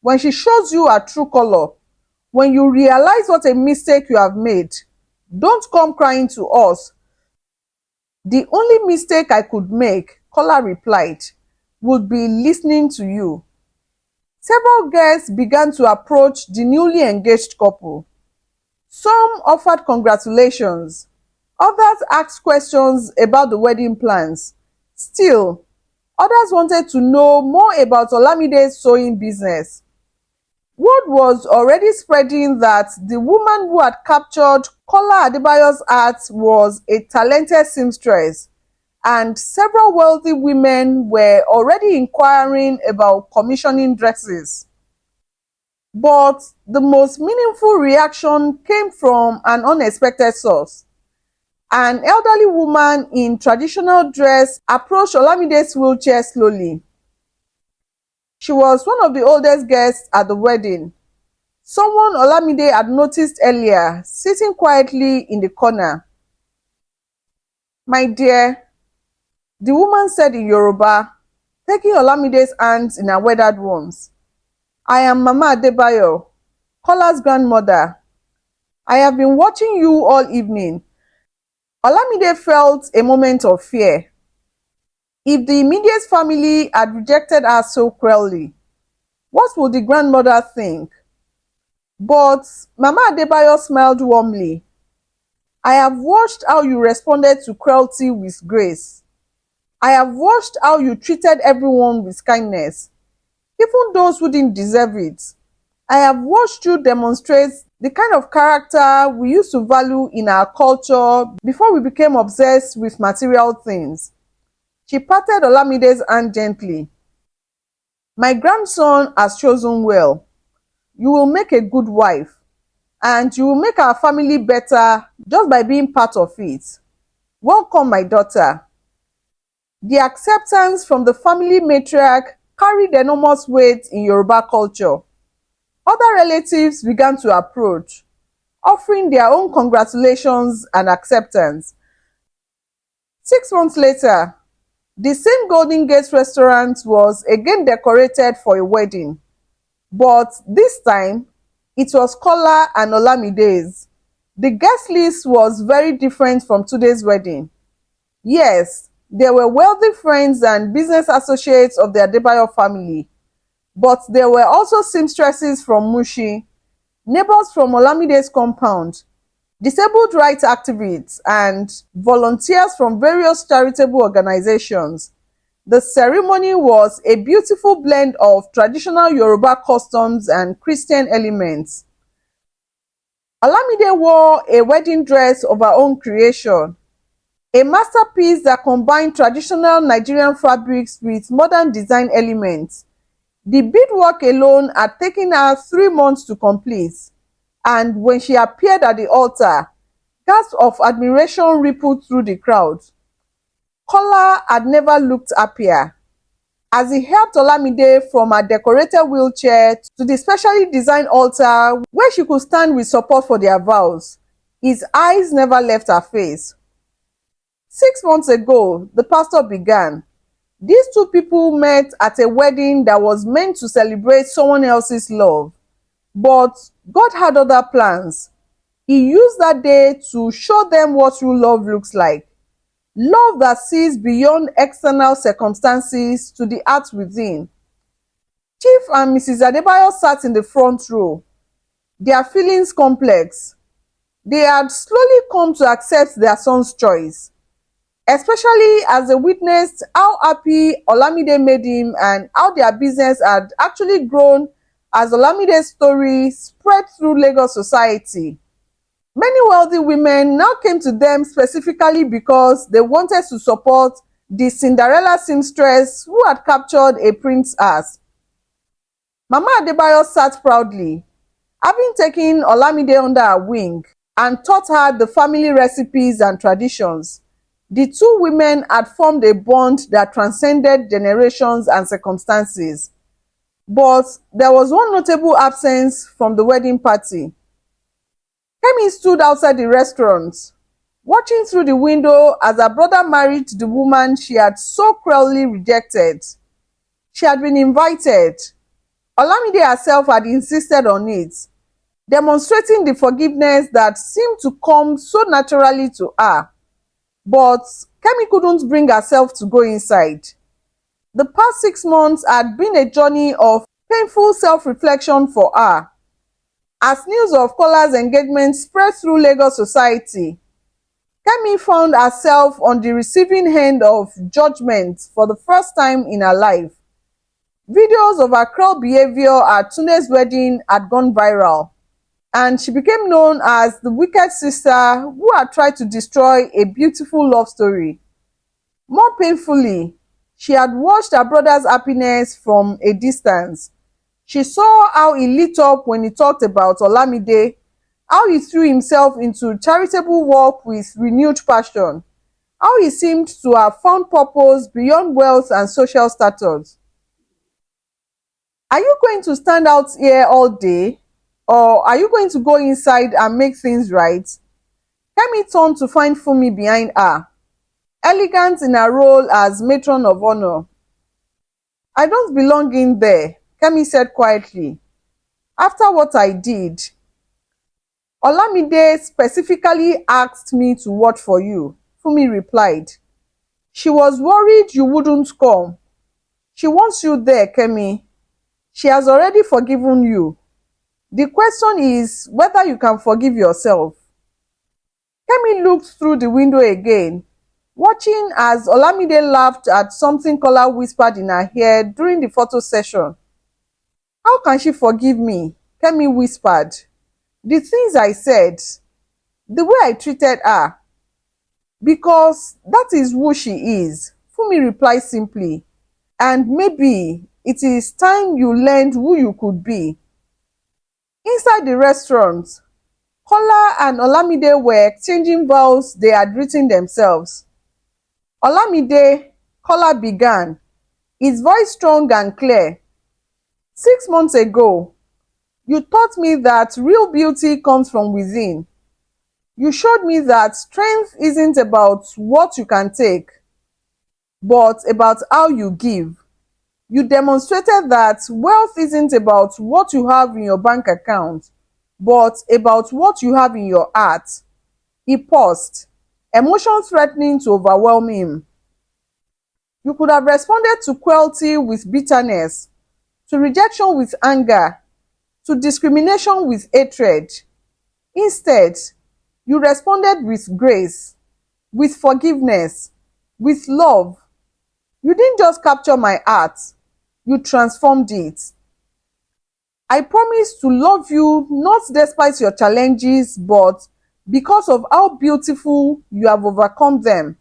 when she shows you her true color, when you realize what a mistake you have made, don't come crying to us." "The only mistake I could make," Kola replied, "would be listening to you." Several guests began to approach the newly engaged couple. Some offered congratulations. Others asked questions about the wedding plans. Still, others wanted to know more about Olamide's sewing business. Word was already spreading that the woman who had captured Kola Adebayo's heart was a talented seamstress, and several wealthy women were already inquiring about commissioning dresses. But the most meaningful reaction came from an unexpected source. An elderly woman in traditional dress approached Olamide's wheelchair slowly. She was one of the oldest guests at the wedding, someone Olamide had noticed earlier, sitting quietly in the corner. "My dear," the woman said in Yoruba, taking Olamide's hands in her weathered ones, "I am Mama Adebayo, Kola's grandmother. I have been watching you all evening." Olamide felt a moment of fear. If the immediate family had rejected her so cruelly, what would the grandmother think? But Mama Adebayo smiled warmly. "I have watched how you responded to cruelty with grace. I have watched how you treated everyone with kindness, even those who didn't deserve it. I have watched you demonstrate the kind of character we used to value in our culture before we became obsessed with material things." She patted Olamide's hand gently. "My grandson has chosen well. You will make a good wife, and you will make our family better just by being part of it. Welcome, my daughter." The acceptance from the family matriarch carried enormous weight in Yoruba culture. Other relatives began to approach, offering their own congratulations and acceptance. 6 months later, the same Golden Gate restaurant was again decorated for a wedding, but this time it was Kola and Olamide's. The guest list was very different from today's wedding. Yes, there were wealthy friends and business associates of the Adebayo family, but there were also seamstresses from Mushi, neighbors from Olamide's compound, disabled rights activists, and volunteers from various charitable organizations. The ceremony was a beautiful blend of traditional Yoruba customs and Christian elements. Olamide wore a wedding dress of her own creation, a masterpiece that combined traditional Nigerian fabrics with modern design elements. The beadwork alone had taken her 3 months to complete, and when she appeared at the altar, gasps of admiration rippled through the crowd. Kola had never looked happier. As he helped Olamide from her decorated wheelchair to the specially designed altar where she could stand with support for their vows, his eyes never left her face. 6 months ago, the pastor began. These two people met at a wedding that was meant to celebrate someone else's love. But God had other plans. He used that day to show them what true love looks like. Love that sees beyond external circumstances to the heart within. Chief and Mrs. Adebayo sat in the front row, their feelings complex. They had slowly come to accept their son's choice, especially as they witnessed how happy Olamide made him and how their business had actually grown as Olamide's story spread through Lagos society. Many wealthy women now came to them specifically because they wanted to support the Cinderella seamstress who had captured a prince's heart. Mama Adebayo sat proudly, having taken Olamide under her wing and taught her the family recipes and traditions. The two women had formed a bond that transcended generations and circumstances. But there was one notable absence from the wedding party. Kemi stood outside the restaurant, watching through the window as her brother married the woman she had so cruelly rejected. She had been invited. Olamide herself had insisted on it, demonstrating the forgiveness that seemed to come so naturally to her. But Kemi couldn't bring herself to go inside. The past 6 months had been a journey of painful self-reflection for her. As news of Kola's engagement spread through Lagos society, Kemi found herself on the receiving end of judgment for the first time in her life. Videos of her cruel behavior at Tunde's wedding had gone viral, and she became known as the wicked sister who had tried to destroy a beautiful love story. More painfully, she had watched her brother's happiness from a distance. She saw how he lit up when he talked about Olamide, how he threw himself into charitable work with renewed passion, how he seemed to have found purpose beyond wealth and social status. Are you going to stand out here all day? Or are you going to go inside and make things right? Kemi turned to find Fumi behind her, elegant in her role as matron of honor. I don't belong in there, Kemi said quietly. After what I did, Olamide specifically asked me to watch for you, Fumi replied. She was worried you wouldn't come. She wants you there, Kemi. She has already forgiven you. The question is whether you can forgive yourself. Kemi looked through the window again, watching as Olamide laughed at something Kola whispered in her ear during the photo session. How can she forgive me? Kemi whispered. The things I said, the way I treated her. Because that is who she is, Fumi replied simply. And maybe it is time you learned who you could be. Inside the restaurant, Kola and Olamide were exchanging vows they had written themselves. Olamide, Kola began, his voice strong and clear. 6 months ago, you taught me that real beauty comes from within. You showed me that strength isn't about what you can take, but about how you give. You demonstrated that wealth isn't about what you have in your bank account, but about what you have in your heart. He paused, emotion threatening to overwhelm him. You could have responded to cruelty with bitterness, to rejection with anger, to discrimination with hatred. Instead, you responded with grace, with forgiveness, with love. You didn't just capture my heart, you transformed it. I promise to love you not despite your challenges, but because of how beautiful you have overcome them.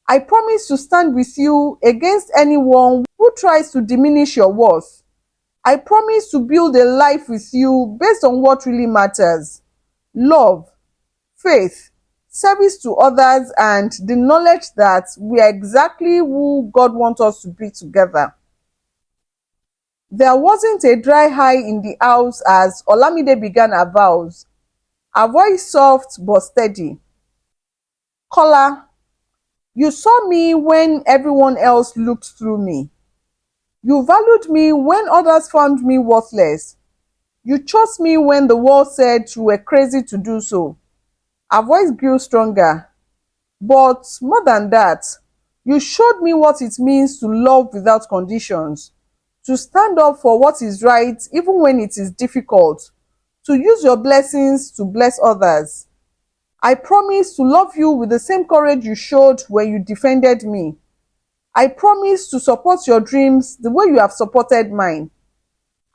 I promise to stand with you against anyone who tries to diminish your worth. I promise to build a life with you based on what really matters: love, faith, service to others, and the knowledge that we are exactly who God wants us to be together. There wasn't a dry eye in the house as Olamide began her vows, her voice soft but steady. Kola, you saw me when everyone else looked through me. You valued me when others found me worthless. You chose me when the world said you were crazy to do so. Her voice grew stronger. But more than that, you showed me what it means to love without conditions, to stand up for what is right even when it is difficult, to use your blessings to bless others. I promise to love you with the same courage you showed when you defended me. I promise to support your dreams the way you have supported mine.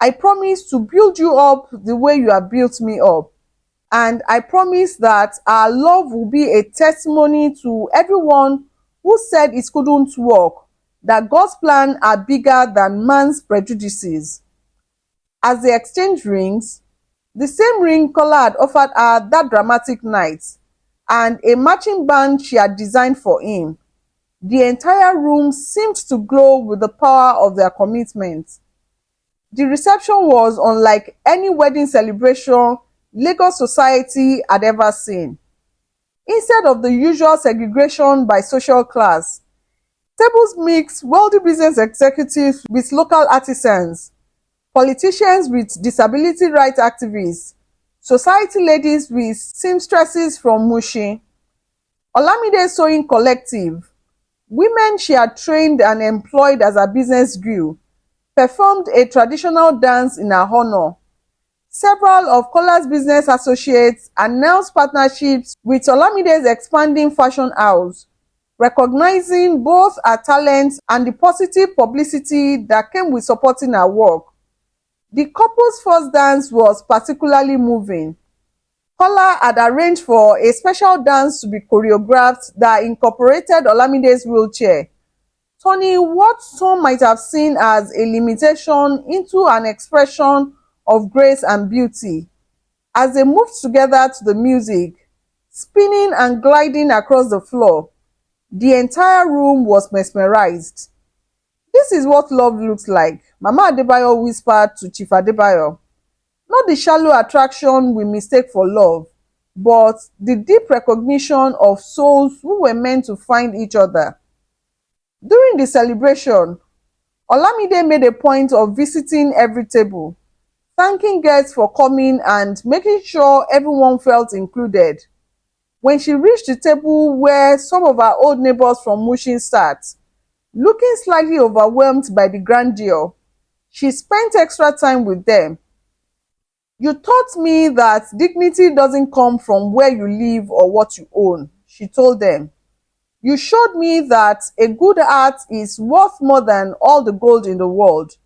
I promise to build you up the way you have built me up. And I promise that our love will be a testimony to everyone who said it couldn't work, that God's plans are bigger than man's prejudices. As they exchanged rings, the same ring Kola had offered her that dramatic night, and a matching band she had designed for him, the entire room seemed to glow with the power of their commitment. The reception was unlike any wedding celebration Lagos society had ever seen. Instead of the usual segregation by social class, tables mixed wealthy business executives with local artisans, politicians with disability rights activists, society ladies with seamstresses from Mushin, Olamide Sewing Collective, women she had trained and employed as her business grew, performed a traditional dance in her honor. Several of Kola's business associates announced partnerships with Olamide's expanding fashion house, recognizing both her talents and the positive publicity that came with supporting her work. The couple's first dance was particularly moving. Kola had arranged for a special dance to be choreographed that incorporated Olamide's wheelchair, turning what some might have seen as a limitation into an expression of grace and beauty. As they moved together to the music, spinning and gliding across the floor, the entire room was mesmerized. "This is what love looks like," Mama Adebayo whispered to Chief Adebayo. "Not the shallow attraction we mistake for love, but the deep recognition of souls who were meant to find each other." During the celebration, Olamide made a point of visiting every table, thanking guests for coming and making sure everyone felt included. When she reached the table where some of her old neighbors from Mushin sat, looking slightly overwhelmed by the grandeur, she spent extra time with them. "You taught me that dignity doesn't come from where you live or what you own," she told them. "You showed me that a good heart is worth more than all the gold in the world.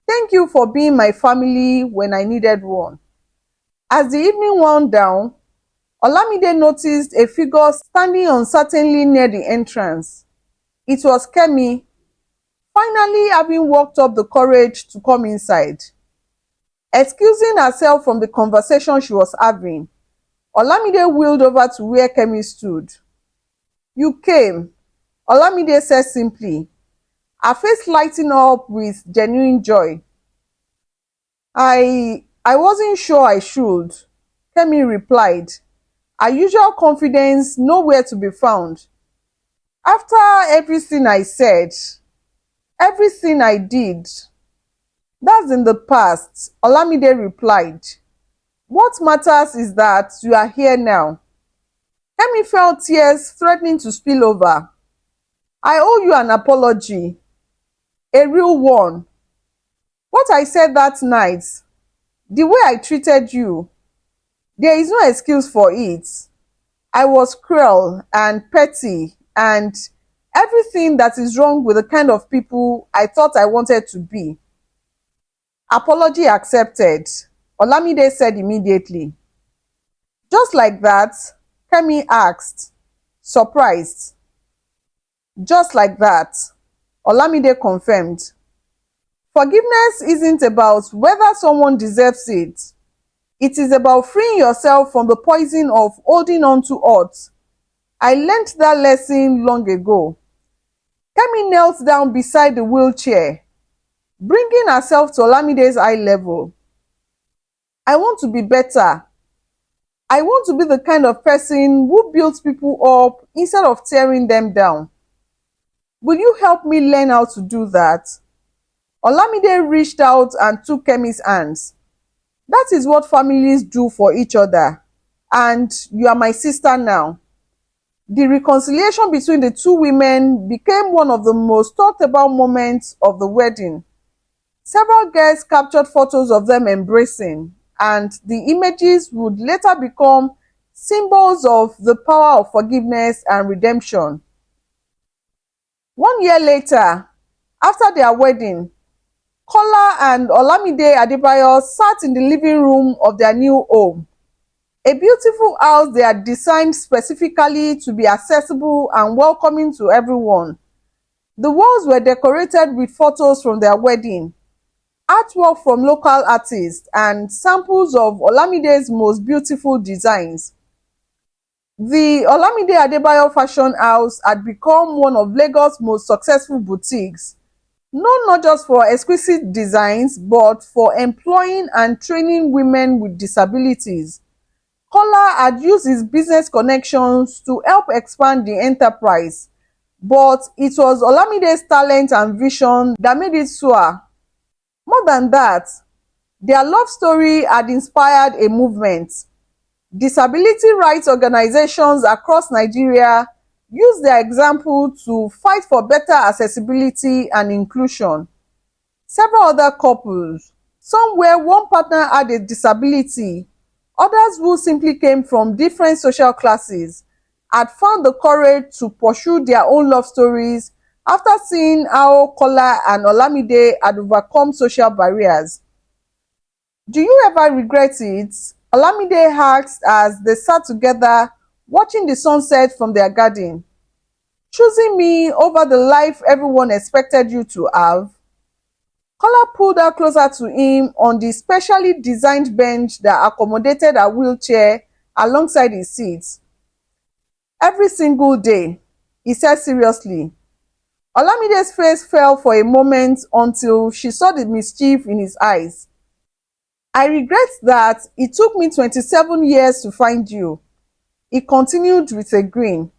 Thank you for being my family when I needed one." As the evening wound down, Olamide noticed a figure standing uncertainly near the entrance. It was Kemi, finally having worked up the courage to come inside. Excusing herself from the conversation she was having, Olamide wheeled over to where Kemi stood. "You came," Olamide said simply, her face lighting up with genuine joy. I wasn't sure I should," Kemi replied, her usual confidence nowhere to be found. "After everything I said, everything I did." "That's in the past," Olamide replied. "What matters is that you are here now." Kemi felt tears threatening to spill over. "I owe you an apology, a real one. What I said that night, the way I treated you, there is no excuse for it. I was cruel and petty and everything that is wrong with the kind of people I thought I wanted to be." Apology accepted, Olamide said immediately. Just like that, Kemi asked, surprised. Just like that, Olamide confirmed. Forgiveness isn't about whether someone deserves it. It is about freeing yourself from the poison of holding on to hurt. I learnt that lesson long ago. Kemi knelt down beside the wheelchair, bringing herself to Olamide's eye level. I want to be better. I want to be the kind of person who builds people up instead of tearing them down. Will you help me learn how to do that? Olamide reached out and took Kemi's hands. That is what families do for each other. And you are my sister now. The reconciliation between the two women became one of the most talked about moments of the wedding. Several guests captured photos of them embracing, and the images would later become symbols of the power of forgiveness and redemption. 1 year later, after their wedding, Kola and Olamide Adebayo sat in the living room of their new home. A beautiful house they had designed specifically to be accessible and welcoming to everyone. The walls were decorated with photos from their wedding, artwork from local artists, and samples of Olamide's most beautiful designs. The Olamide Adebayo Fashion House had become one of Lagos' most successful boutiques, known not just for exquisite designs but for employing and training women with disabilities. Kola had used his business connections to help expand the enterprise, but it was Olamide's talent and vision that made it soar. More than that, their love story had inspired a movement. Disability rights organizations across Nigeria used their example to fight for better accessibility and inclusion. Several other couples, some where one partner had a disability, others who simply came from different social classes, had found the courage to pursue their own love stories after seeing how Kola and Olamide had overcome social barriers. Do you ever regret it? Olamide asked as they sat together watching the sunset from their garden. Choosing me over the life everyone expected you to have? Kola pulled her closer to him on the specially designed bench that accommodated her wheelchair alongside his seat. Every single day, he said seriously. Olamide's face fell for a moment until she saw the mischief in his eyes. I regret that it took me 27 years to find you. He continued with a grin.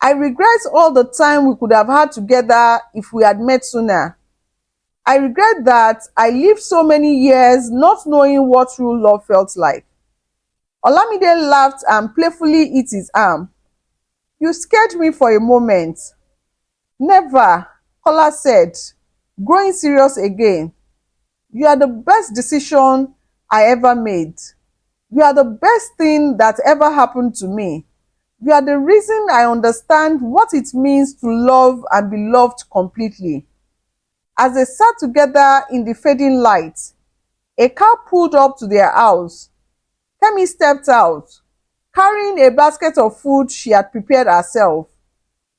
I regret all the time we could have had together if we had met sooner. I regret that I lived so many years not knowing what true love felt like. Olamide laughed and playfully hit his arm. You scared me for a moment. Never, Kola said, growing serious again. You are the best decision I ever made. You are the best thing that ever happened to me. You are the reason I understand what it means to love and be loved completely. As they sat together in the fading light, a car pulled up to their house. Kemi stepped out, carrying a basket of food she had prepared herself,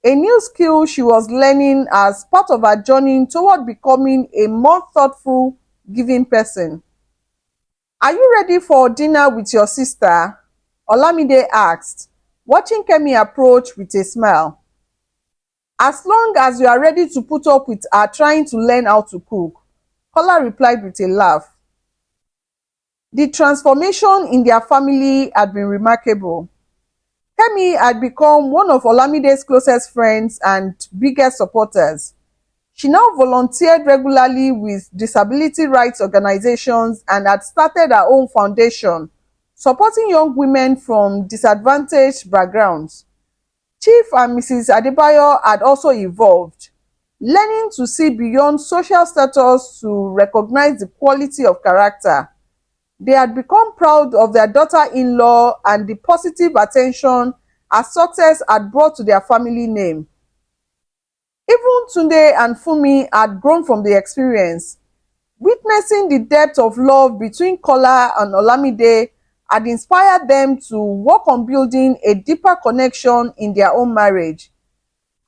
a new skill she was learning as part of her journey toward becoming a more thoughtful, giving person. Are you ready for dinner with your sister? Olamide asked, watching Kemi approach with a smile. As long as you are ready to put up with her trying to learn how to cook, Kola replied with a laugh. The transformation in their family had been remarkable. Kemi had become one of Olamide's closest friends and biggest supporters. She now volunteered regularly with disability rights organizations and had started her own foundation, supporting young women from disadvantaged backgrounds. Chief and Mrs. Adebayo had also evolved, learning to see beyond social status to recognize the quality of character. They had become proud of their daughter-in-law and the positive attention her success had brought to their family name. Even Tunde and Fumi had grown from the experience. Witnessing the depth of love between Kola and Olamide had inspired them to work on building a deeper connection in their own marriage.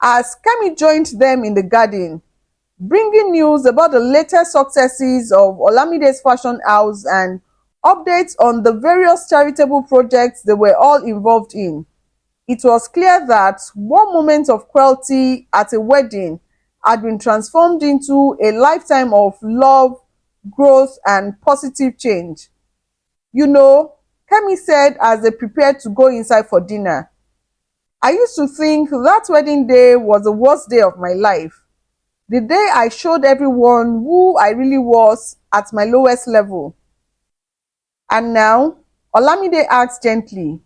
As Kemi joined them in the garden, bringing news about the latest successes of Olamide's fashion house and updates on the various charitable projects they were all involved in, it was clear that one moment of cruelty at a wedding had been transformed into a lifetime of love, growth, and positive change. You know, Kemi said as they prepared to go inside for dinner, I used to think that wedding day was the worst day of my life. The day I showed everyone who I really was at my lowest level. And now, Olamide asked gently,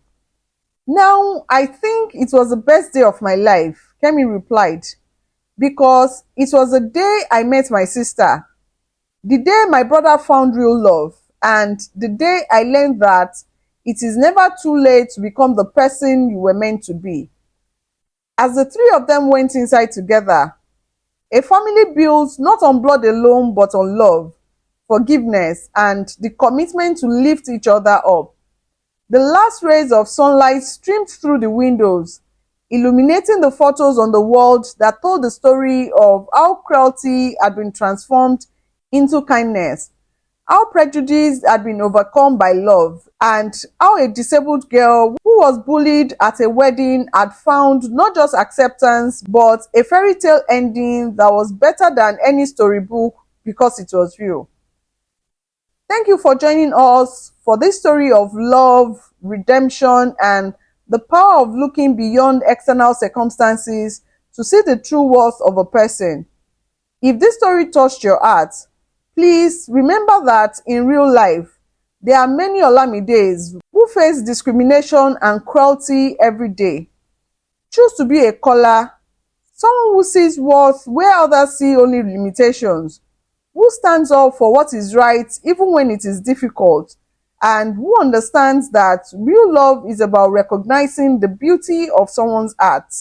now I think it was the best day of my life, Kemi replied, because it was the day I met my sister, the day my brother found real love, and the day I learned that it is never too late to become the person you were meant to be. As the three of them went inside together, a family builds not on blood alone but on love, forgiveness, and the commitment to lift each other up. The last rays of sunlight streamed through the windows, illuminating the photos on the wall that told the story of how cruelty had been transformed into kindness, how prejudice had been overcome by love, and how a disabled girl who was bullied at a wedding had found not just acceptance but a fairy tale ending that was better than any storybook because it was real. Thank you for joining us for this story of love, redemption, and the power of looking beyond external circumstances to see the true worth of a person. If this story touched your heart, please remember that in real life, there are many Olamides who face discrimination and cruelty every day. Choose to be a Kola, someone who sees worth where others see only limitations, who stands up for what is right even when it is difficult, and who understands that real love is about recognizing the beauty of someone's heart.